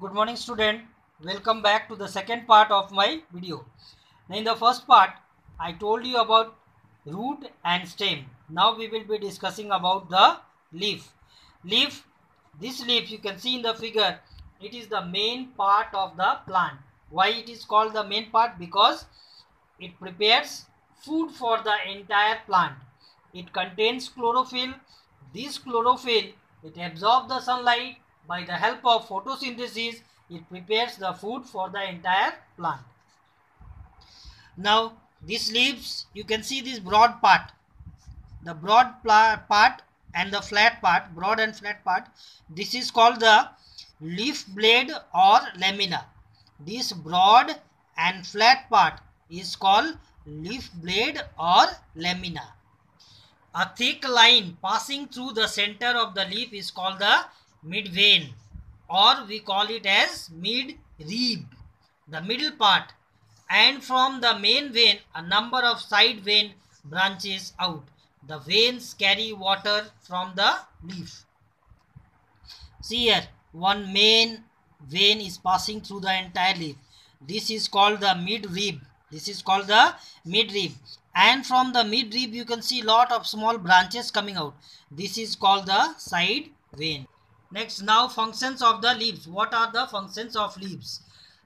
Good morning student. Welcome back to the second part of my video. Now in the first part I told you about root and stem. Now we will be discussing about the leaf. This leaf you can see in the figure, it is the main part of the plant. Why it is called the main part? Because it prepares food for the entire plant. It contains chlorophyll. This chlorophyll, it absorbs the sunlight. By the help of photosynthesis, it prepares the food for the entire plant. Now, these leaves, you can see this broad part. The broad part and the flat part, broad and flat part, this is called the leaf blade or lamina. This broad and flat part is called leaf blade or lamina. A thick line passing through the center of the leaf is called the midvein, or we call it as midrib, the middle part. And from the main vein, a number of side vein branches out. The veins carry water from the leaf. See here, one main vein is passing through the entire leaf. This is called the midrib. This is called the midrib. And from the midrib you can see lot of small branches coming out. This is called the side vein. Next, now functions of the leaves. What are the functions of leaves?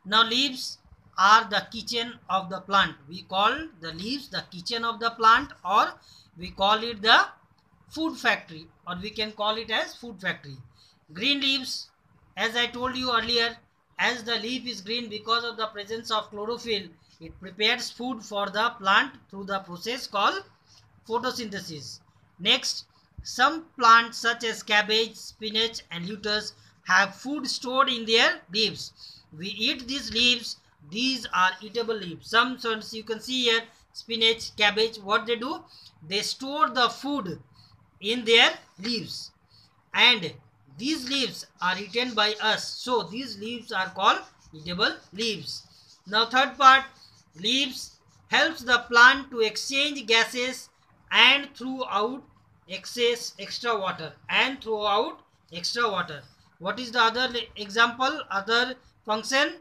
Now leaves are the kitchen of the plant. We call the leaves the kitchen of the plant, or we call it the food factory, or we can call it as food factory. Green leaves, as I told you earlier, as the leaf is green because of the presence of chlorophyll, it prepares food for the plant through the process called photosynthesis. Next, some plants such as cabbage, spinach and lettuce have food stored in their leaves. We eat these leaves. These are eatable leaves. Some you can see here, spinach, cabbage, what they do? They store the food in their leaves. And these leaves are eaten by us. So these leaves are called eatable leaves. Now third part, leaves helps the plant to exchange gases and throw out extra water. What is the other example, other function?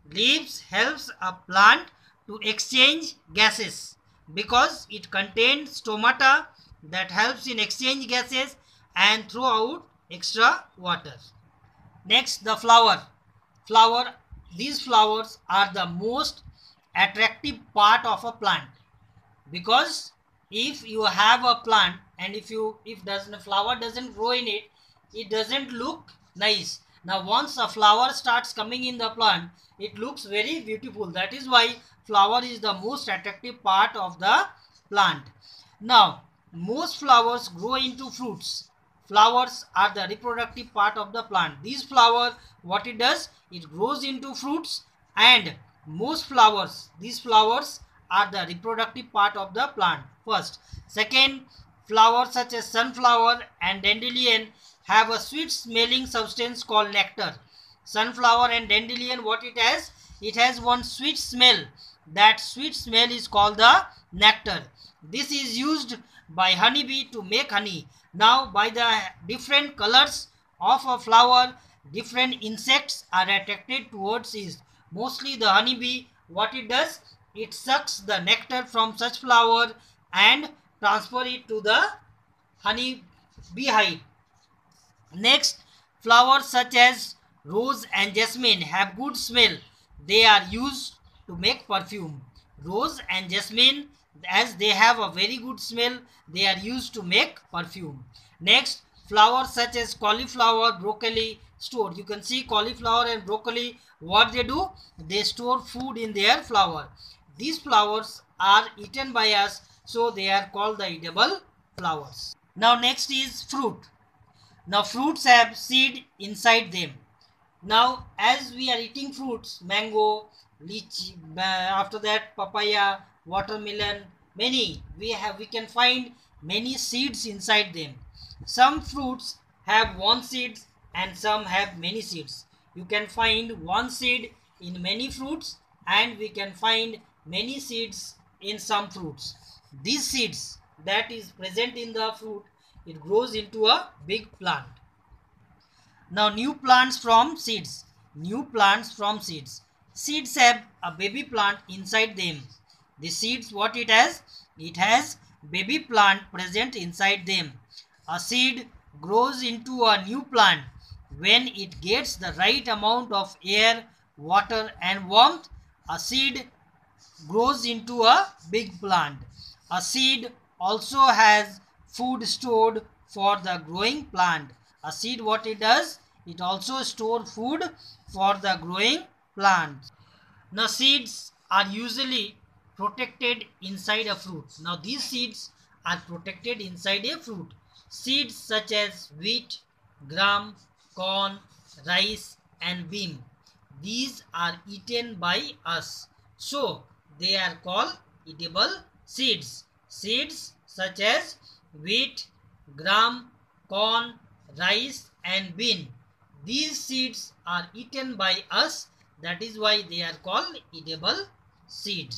Leaves helps a plant to exchange gases because it contains stomata that helps in exchange gases and throw out extra water. Next, the flower. These flowers are the most attractive part of a plant, because if you have a plant and if the flower doesn't grow in it, it doesn't look nice. Now once a flower starts coming in the plant, it looks very beautiful. That is why flower is the most attractive part of the plant. Now most flowers grow into fruits. Flowers are the reproductive part of the plant. These flower, what it does, it grows into fruits. And most flowers, these flowers are the reproductive part of the plant. First. Second, flowers such as sunflower and dandelion have a sweet smelling substance called nectar. Sunflower and dandelion, what it has? It has one sweet smell. That sweet smell is called the nectar. This is used by honeybee to make honey. Now by the different colors of a flower, different insects are attracted towards it. Mostly the honeybee, what it does? It sucks the nectar from such flower and transfer it to the honey beehive. Next, flowers such as rose and jasmine have good smell. They are used to make perfume. Rose and jasmine, as they have a very good smell, they are used to make perfume. Next, flowers such as cauliflower, broccoli store. You can see cauliflower and broccoli, what they do? They store food in their flower. These flowers are eaten by us, so they are called the edible flowers. Now next is fruit. Now fruits have seed inside them. Now as we are eating fruits, mango, lychee, after that papaya, watermelon, many, we can find many seeds inside them. Some fruits have one seed and some have many seeds. You can find one seed in many fruits and we can find many seeds in some fruits. These seeds that is present in the fruit, it grows into a big plant. Now new plants from seeds. new plants from seeds. Seeds have a baby plant inside them. The seeds, what it has? It has baby plant present inside them. A seed grows into a new plant when it gets the right amount of air, water and warmth. A seed grows into a big plant. A seed also has food stored for the growing plant. A seed, what it does? It also store food for the growing plant. Now seeds are usually protected inside a fruit. Now these seeds are protected inside a fruit. Seeds such as wheat, gram, corn, rice and bean. These are eaten by us. So they are called edible seeds. Seeds such as wheat, gram, corn, rice and bean. These seeds are eaten by us. That is why they are called edible seeds.